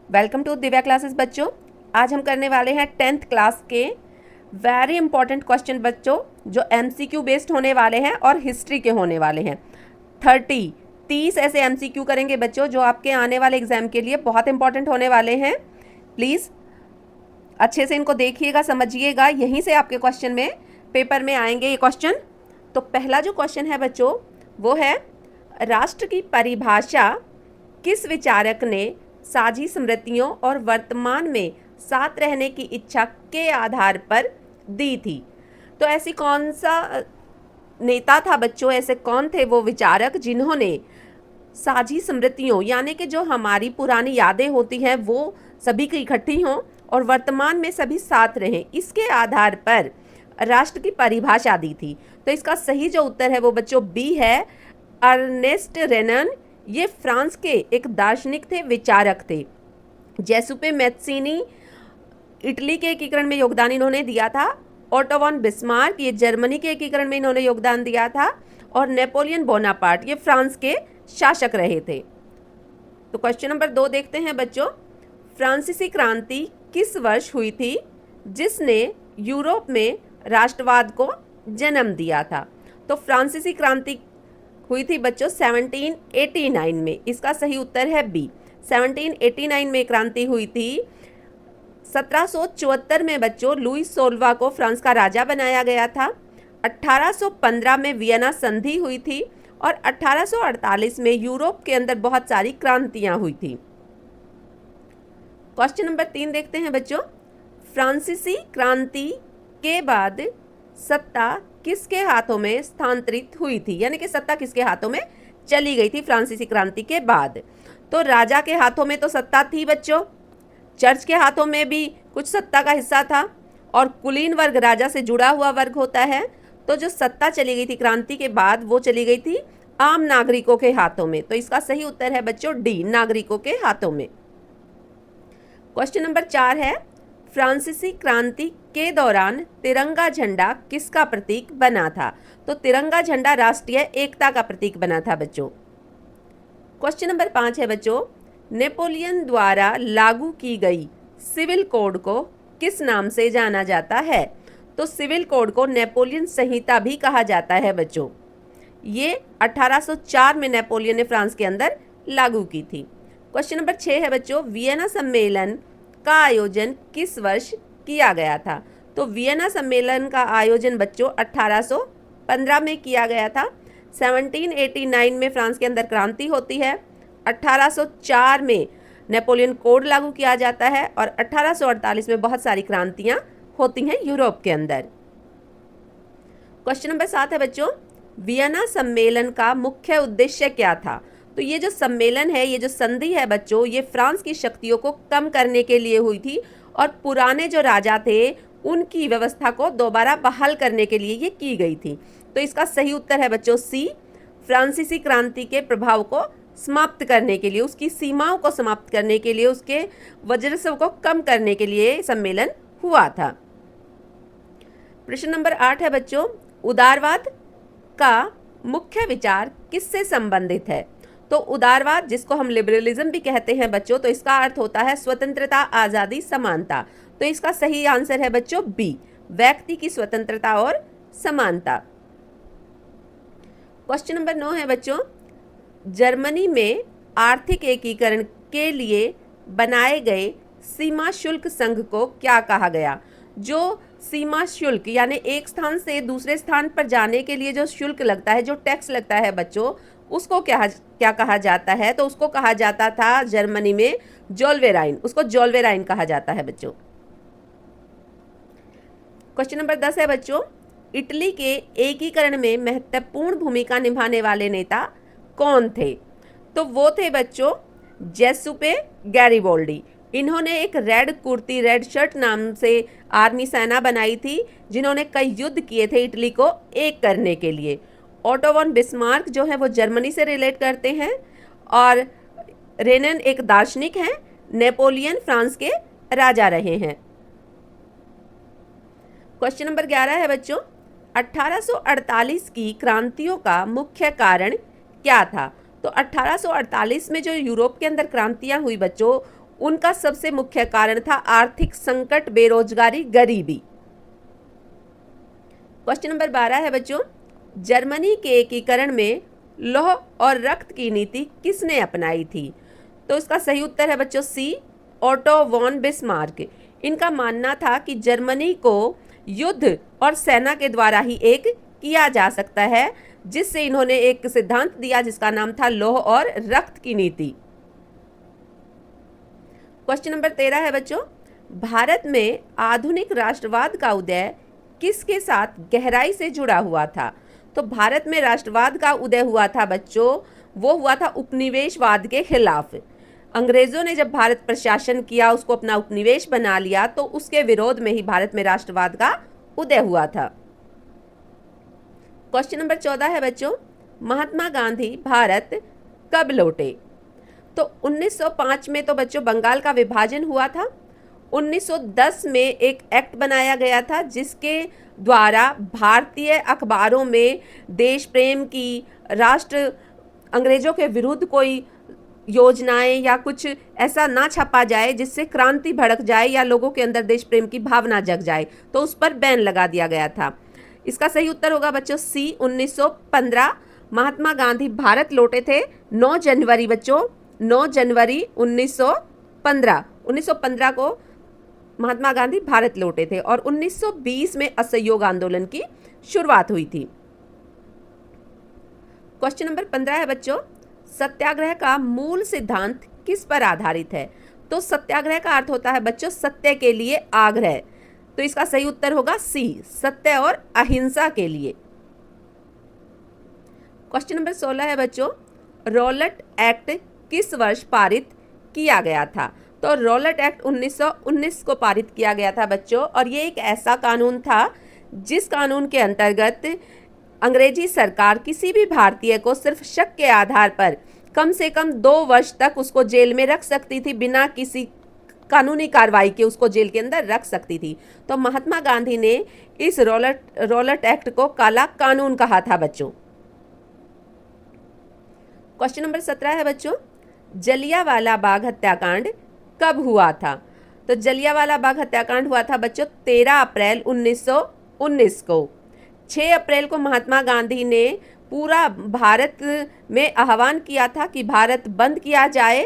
Welcome to Divya classes बच्चों। आज हम करने वाले हैं 10th क्लास के वेरी इंपॉर्टेंट क्वेश्चन बच्चों, जो एमसीक्यू बेस्ड होने वाले हैं और हिस्ट्री के होने वाले हैं। 30 ऐसे एमसीक्यू करेंगे बच्चों, जो आपके आने वाले एग्जाम के लिए बहुत इंपॉर्टेंट होने वाले हैं। प्लीज़ अच्छे से इनको देखिएगा, समझिएगा, यहीं से आपके क्वेश्चन में पेपर में आएंगे ये क्वेश्चन। तो पहला जो क्वेश्चन है बच्चों वो है, राष्ट्र की परिभाषा किस विचारक ने साझी स्मृतियों और वर्तमान में साथ रहने की इच्छा के आधार पर दी थी? तो ऐसी कौन सा नेता था बच्चों, ऐसे कौन थे वो विचारक जिन्होंने साझी स्मृतियों यानी कि जो हमारी पुरानी यादें होती हैं वो सभी की इकट्ठी हों और वर्तमान में सभी साथ रहें, इसके आधार पर राष्ट्र की परिभाषा दी थी? तो इसका सही जो उत्तर है वो बच्चों बी है, अर्नेस्ट रेनन। ये फ्रांस के एक दार्शनिक थे, विचारक थे। जेसुपे मैत्सिनी इटली के एकीकरण में योगदान इन्होंने दिया था। ओटो वॉन बिस्मार्क ये जर्मनी के एकीकरण में इन्होंने योगदान दिया था। और नेपोलियन बोनापार्ट ये फ्रांस के शासक रहे थे। तो क्वेश्चन नंबर 2 देखते हैं बच्चों, फ्रांसीसी क्रांति किस वर्ष हुई थी जिसने यूरोप में राष्ट्रवाद को जन्म दिया था? तो फ्रांसीसी क्रांति हुई थी बच्चों 1789 में। इसका सही उत्तर है बी, 1789 में क्रांति हुई थी। 1774 में बच्चों लुईस 16वां को फ्रांस का राजा बनाया गया था। 1815 में वियना संधि हुई थी और 1848 में यूरोप के अंदर बहुत सारी क्रांतियां हुई थी। क्वेश्चन नंबर 3 देखते हैं बच्चों, फ्रांसीसी क्रांति के बाद सत्ता किसके हाथों में स्थानांतरित हुई थी, यानी कि सत्ता किसके हाथों में चली गई थी फ्रांसीसी क्रांति के बाद? तो राजा के हाथों में तो सत्ता थी बच्चों, चर्च के हाथों में भी कुछ सत्ता का हिस्सा था, और कुलीन वर्ग राजा से जुड़ा हुआ वर्ग होता है। तो जो सत्ता चली गई थी क्रांति के बाद वो चली गई थी आम नागरिकों के हाथों में। तो इसका सही उत्तर है बच्चों डी, नागरिकों के हाथों में। क्वेश्चन नंबर 4 है, फ्रांसीसी क्रांति के दौरान तिरंगा झंडा किसका प्रतीक बना था? तो तिरंगा झंडा राष्ट्रीय एकता का प्रतीक बना था बच्चों। क्वेश्चन नंबर 5 है बच्चों, नेपोलियन द्वारा लागू की गई सिविल कोड को किस नाम से जाना जाता है? तो सिविल कोड को नेपोलियन संहिता भी कहा जाता है बच्चों। ये 1804 में नेपोलियन ने फ्रांस के अंदर लागू की थी। क्वेश्चन नंबर 6 है बच्चों, वियना सम्मेलन का आयोजन किस वर्ष किया गया था? तो वियना सम्मेलन का आयोजन बच्चों 1815 में किया गया था। 1789 में फ्रांस के अंदर क्रांति होती है। 1804 में नेपोलियन कोड लागू किया जाता है और 1848 में बहुत सारी क्रांतियां होती हैं यूरोप के अंदर। क्वेश्चन नंबर 7 है बच्चों, वियना सम्मेलन का मुख्य उद्देश्य क्या था? तो ये जो सम्मेलन है, ये जो संधि है बच्चों, ये फ्रांस की शक्तियों को कम करने के लिए हुई थी और पुराने जो राजा थे उनकी व्यवस्था को दोबारा बहाल करने के लिए ये की गई थी। तो इसका सही उत्तर है बच्चों सी, फ्रांसीसी क्रांति के प्रभाव को समाप्त करने के लिए, उसकी सीमाओं को समाप्त करने के लिए, उसके वर्चस्व को कम करने के लिए सम्मेलन हुआ था। प्रश्न नंबर 8 है बच्चों, उदारवाद का मुख्य विचार किससे संबंधित है? तो उदारवाद, जिसको हम लिबरलिज्म भी कहते हैं बच्चों, तो इसका अर्थ होता है स्वतंत्रता, आजादी, समानता। तो इसका सही आंसर है बच्चों बी, व्यक्ति की स्वतंत्रता और समानता। क्वेश्चन नंबर 9 है बच्चों, जर्मनी में आर्थिक एकीकरण के लिए बनाए गए सीमा शुल्क संघ को क्या कहा गया? जो सीमा शुल्क यानी एक स्थान से दूसरे स्थान पर जाने के लिए जो शुल्क लगता है, जो टैक्स लगता है बच्चों, उसको क्या कहा जाता है? तो उसको कहा जाता था जर्मनी में जोल्वेराइन, उसको जोल्वेराइन कहा जाता है बच्चों। क्वेश्चन नंबर 10 है बच्चों, इटली के एकीकरण में महत्वपूर्ण भूमिका निभाने वाले नेता कौन थे? तो वो थे बच्चों जेसुपे गैरिबोल्डी। इन्होंने एक रेड कुर्ती, रेड शर्ट नाम से आर्मी सेना बनाई थी, जिन्होंने कई युद्ध किए थे इटली को एक करने के लिए। ओटो वॉन बिस्मार्क जो है वो जर्मनी से रिलेट करते हैं, और रेनन एक दार्शनिक हैं। नेपोलियन फ्रांस के राजा रहे हैं। क्वेश्चन नंबर 11 है बच्चों, 1848 की क्रांतियों का मुख्य कारण क्या था? तो 1848 में जो यूरोप के अंदर क्रांतियां हुई बच्चों, उनका सबसे मुख्य कारण था आर्थिक संकट, बेरोजगारी, गरीबी। क्वेश्चन नंबर 12 है बच्चों, जर्मनी के एकीकरण में लौह और रक्त की नीति किसने अपनाई थी? तो इसका सही उत्तर है बच्चों सी, ओटो वॉन बिस्मार्क। इनका मानना था कि जर्मनी को युद्ध और सेना के द्वारा ही एक किया जा सकता है, जिससे इन्होंने एक सिद्धांत दिया जिसका नाम था लौह और रक्त की नीति। क्वेश्चन नंबर 13 है बच्चों, भारत में आधुनिक राष्ट्रवाद का उदय किसके साथ गहराई से जुड़ा हुआ था? तो भारत में राष्ट्रवाद का उदय हुआ था बच्चों, वो हुआ था उपनिवेशवाद के खिलाफ। अंग्रेजों ने जब भारत पर शासन किया, उसको अपना उपनिवेश बना लिया, तो उसके विरोध में ही भारत में राष्ट्रवाद का उदय हुआ था। क्वेश्चन नंबर 14 है बच्चों, महात्मा गांधी भारत कब लौटे? तो 1905 में तो बच्चों बंगाल का विभाजन हुआ था। 1910 में एक एक्ट बनाया गया था जिसके द्वारा भारतीय अखबारों में देश प्रेम की, राष्ट्र अंग्रेजों के विरुद्ध कोई योजनाएं या कुछ ऐसा ना छपा जाए जिससे क्रांति भड़क जाए या लोगों के अंदर देश प्रेम की भावना जग जाए, तो उस पर बैन लगा दिया गया था। इसका सही उत्तर होगा बच्चों सी, 1915। महात्मा गांधी भारत लौटे थे 9 जनवरी बच्चों, 9 जनवरी 1915। 1915 को महात्मा गांधी भारत लौटे थे और 1920 में असहयोग आंदोलन की शुरुआत हुई थी। क्वेश्चन नंबर 15 है बच्चों, सत्याग्रह का मूल सिद्धांत किस पर आधारित है? तो सत्याग्रह का अर्थ होता है बच्चों सत्य के लिए आग्रह, तो इसका सही उत्तर होगा सी, सत्य और अहिंसा के लिए। क्वेश्चन नंबर 16 है बच्चों, रॉलेट एक्ट किस वर्ष पारित किया गया था? तो रॉलेट एक्ट 1919 को पारित किया गया था बच्चों, और ये एक ऐसा कानून था जिस कानून के अंतर्गत अंग्रेजी सरकार किसी भी भारतीय को सिर्फ शक के आधार पर कम से कम 2 वर्ष तक उसको जेल में रख सकती थी, बिना किसी कानूनी कार्रवाई के उसको जेल के अंदर रख सकती थी। तो महात्मा गांधी ने इस रॉलेट एक्ट को काला कानून कहा था बच्चों। क्वेश्चन नंबर 17 है बच्चों, जलियांवाला बाग हत्याकांड कब हुआ था? तो जलियांवाला बाग हत्याकांड हुआ था बच्चों 13 अप्रैल 1919 को। 6 अप्रैल को महात्मा गांधी ने पूरा भारत में आह्वान किया था कि भारत बंद किया जाए,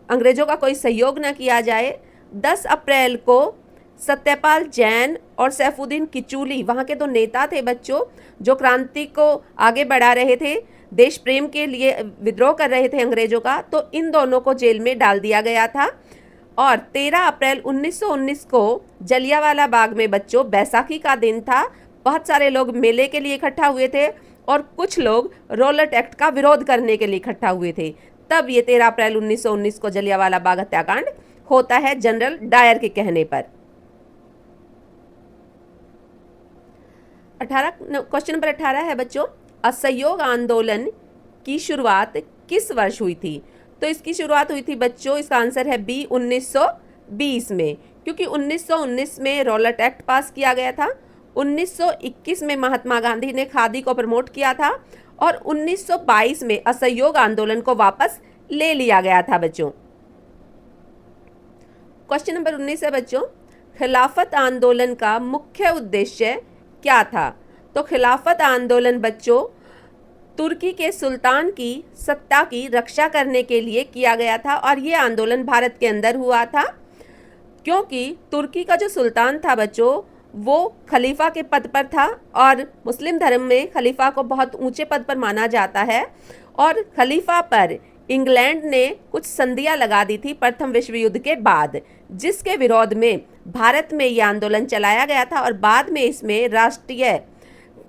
अंग्रेजों का कोई सहयोग न किया जाए। 10 अप्रैल को सत्यपाल जैन और सैफुद्दीन किचलू, वहाँ के 2 नेता थे बच्चों, जो क्रांति को आगे बढ़ा रहे थे, देश प्रेम के लिए विद्रोह कर रहे थे अंग्रेजों का, तो इन दोनों को जेल में डाल दिया गया था। और 13 अप्रैल 1919 को जलियांवाला बाग में बच्चों बैसाखी का दिन था। बहुत सारे लोग मेले के लिए इकट्ठा हुए थे और कुछ लोग रॉलेट एक्ट का विरोध करने के लिए इकट्ठा हुए थे। तब ये 13 अप्रैल 1919 को जलियांवाला बाग हत्याकांड होता है जनरल डायर के कहने पर। 18 क्वेश्चन नंबर 18 है बच्चों, असहयोग आंदोलन की शुरुआत किस वर्ष हुई थी? तो इसकी शुरुआत हुई थी बच्चों, इसका आंसर है बी, 1920 में, क्योंकि 1919 में रॉलेट एक्ट पास किया गया था। 1921 में महात्मा गांधी ने खादी को प्रमोट किया था और 1922 में असहयोग आंदोलन को वापस ले लिया गया था बच्चों। क्वेश्चन नंबर 19 है बच्चों, खिलाफत आंदोलन का मुख्य उद्देश्य क्या था? तो खिलाफत आंदोलन बच्चों तुर्की के सुल्तान की सत्ता की रक्षा करने के लिए किया गया था, और ये आंदोलन भारत के अंदर हुआ था क्योंकि तुर्की का जो सुल्तान था बच्चों वो खलीफा के पद पर था, और मुस्लिम धर्म में खलीफा को बहुत ऊंचे पद पर माना जाता है। और खलीफा पर इंग्लैंड ने कुछ संधियां लगा दी थी प्रथम विश्व युद्ध के बाद, जिसके विरोध में भारत में यह आंदोलन चलाया गया था, और बाद में इसमें राष्ट्रीय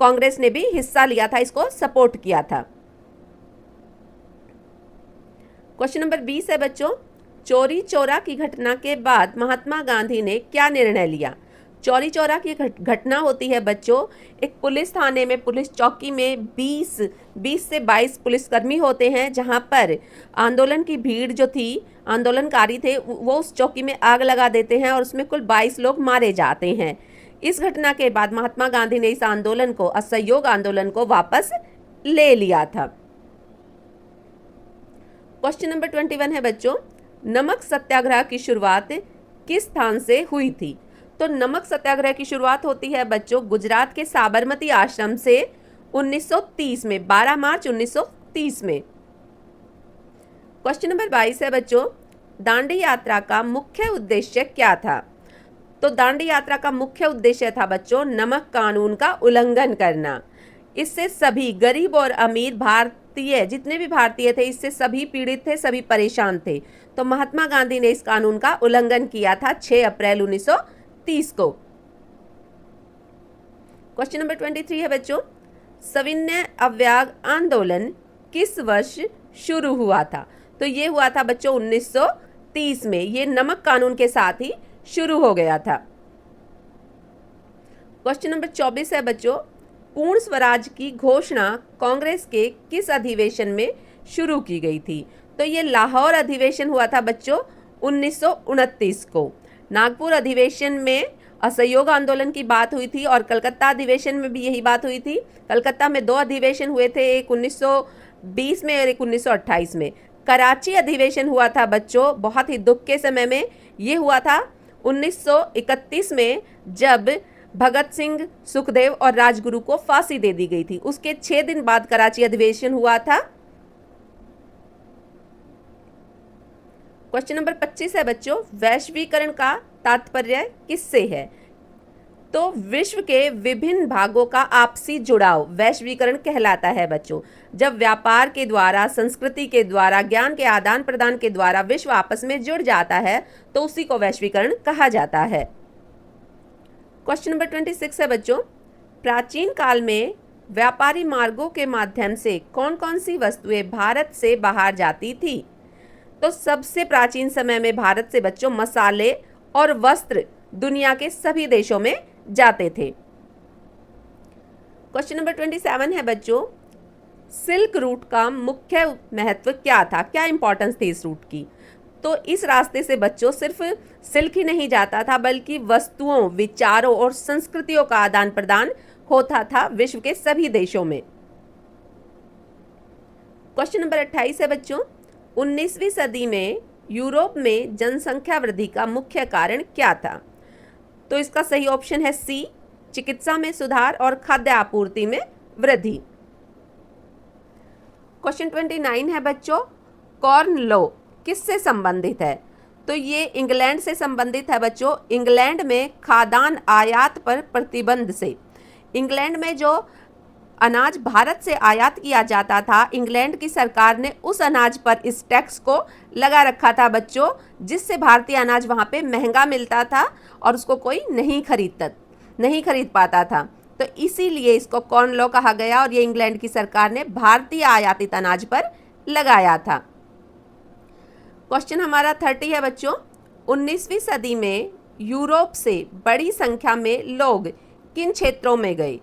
कांग्रेस ने भी हिस्सा लिया था, इसको सपोर्ट किया था। क्वेश्चन नंबर 20 है बच्चों, चौरी चौरा की घटना के बाद महात्मा गांधी ने क्या निर्णय लिया? चौरी चौरा की घटना होती है बच्चों, एक पुलिस थाने में, पुलिस चौकी में 20 से 22 पुलिसकर्मी होते हैं, जहां पर आंदोलन की भीड़ जो थी, आंदोलनकारी थे, वो उस चौकी में आग लगा देते हैं और उसमें कुल 22 लोग मारे जाते हैं। इस घटना के बाद महात्मा गांधी ने इस आंदोलन को, असहयोग आंदोलन को वापस ले लिया था। क्वेश्चन नंबर 21 है बच्चों, नमक सत्याग्रह की शुरुआत किस स्थान से हुई थी? तो नमक सत्याग्रह की शुरुआत होती है बच्चों गुजरात के साबरमती आश्रम से 1930 में, 12 मार्च 1930 में। क्वेश्चन नंबर 22 है बच्चों, दांडी यात्रा का मुख्य उद्देश्य क्या था? तो दांडी यात्रा का मुख्य उद्देश्य था बच्चों नमक कानून का उल्लंघन करना। इससे सभी गरीब और अमीर भारतीय, जितने भी भारतीय थे, इससे सभी पीड़ित थे, सभी परेशान थे। तो महात्मा गांधी ने इस कानून का उल्लंघन किया था 6 अप्रैल 1930 को। क्वेश्चन नंबर 23 है बच्चों, सविनय अवयाग आंदोलन किस वर्ष शुरू हुआ था? तो ये हुआ था बच्चों 1930 में। ये नमक कानून के साथ ही शुरू हो गया था। क्वेश्चन नंबर 24 है बच्चों, पूर्ण स्वराज की घोषणा कांग्रेस के किस अधिवेशन में शुरू की गई थी? तो ये लाहौर अधिवेशन हुआ था बच्चों 1929 को। नागपुर अधिवेशन में असहयोग आंदोलन की बात हुई थी और कलकत्ता अधिवेशन में भी यही बात हुई थी। कलकत्ता में 2 अधिवेशन हुए थे, एक 1920 में और एक 1928 में। कराची अधिवेशन हुआ था बच्चों बहुत ही दुख के समय में, ये हुआ था 1931 में, जब भगत सिंह, सुखदेव और राजगुरु को फांसी दे दी गई थी। उसके 6 दिन बाद कराची अधिवेशन हुआ था। क्वेश्चन नंबर 25 है बच्चों, वैश्वीकरण का तात्पर्य किससे है? तो विश्व के विभिन्न भागों का आपसी जुड़ाव वैश्वीकरण कहलाता है बच्चों। जब व्यापार के द्वारा, संस्कृति के द्वारा, ज्ञान के आदान प्रदान के द्वारा विश्व आपस में जुड़ जाता है तो उसी को वैश्वीकरण कहा जाता है। क्वेश्चन नंबर 26 है बच्चों, प्राचीन काल में व्यापारी मार्गों के माध्यम से कौन कौन सी वस्तुएं भारत से बाहर जाती थी? तो सबसे प्राचीन समय में भारत से बच्चों मसाले और वस्त्र दुनिया के सभी देशों में जाते थे। क्वेश्चन नंबर 27 है बच्चों, सिल्क रूट का मुख्य महत्व क्या था? क्या इंपॉर्टेंस थी इस रूट की? तो इस रास्ते से बच्चों सिर्फ सिल्क ही नहीं जाता था, बल्कि वस्तुओं, विचारों और संस्कृतियों का आदान प्रदान होता था विश्व के सभी देशों में। क्वेश्चन नंबर 28 है बच्चों, 19वीं सदी में यूरोप में जनसंख्या वृद्धि का मुख्य कारण क्या था? तो इसका सही ऑप्शन है सी, चिकित्सा में सुधार और खाद्य आपूर्ति में वृद्धि। क्वेश्चन 29 है बच्चों, कॉर्न लॉ किससे संबंधित है? तो ये इंग्लैंड से संबंधित है बच्चों। इंग्लैंड में खाद्यान्न आयात पर प्रतिबंध से, इंग्लैंड में जो अनाज भारत से आयात किया जाता था, इंग्लैंड की सरकार ने उस अनाज पर इस टैक्स को लगा रखा था बच्चों, जिससे भारतीय अनाज वहाँ पे महंगा मिलता था और उसको कोई नहीं खरीद पाता था। तो इसीलिए इसको कॉर्न लॉ कहा गया और ये इंग्लैंड की सरकार ने भारतीय आयातित अनाज पर लगाया था। क्वेश्चन हमारा 30 है बच्चों, 19वीं सदी में यूरोप से बड़ी संख्या में लोग किन क्षेत्रों में गए?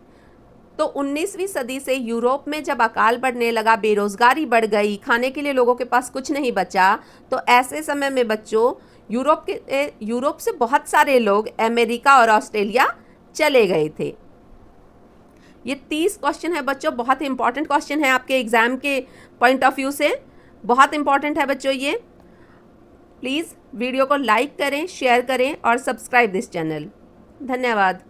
तो 19वीं सदी से यूरोप में जब अकाल बढ़ने लगा, बेरोजगारी बढ़ गई, खाने के लिए लोगों के पास कुछ नहीं बचा, तो ऐसे समय में बच्चों यूरोप से बहुत सारे लोग अमेरिका और ऑस्ट्रेलिया चले गए थे। ये 30 क्वेश्चन है बच्चों, बहुत इंपॉर्टेंट क्वेश्चन है आपके एग्जाम के पॉइंट ऑफ व्यू से, बहुत इंपॉर्टेंट है बच्चों ये। प्लीज़ वीडियो को लाइक करें, शेयर करें और सब्सक्राइब दिस चैनल। धन्यवाद।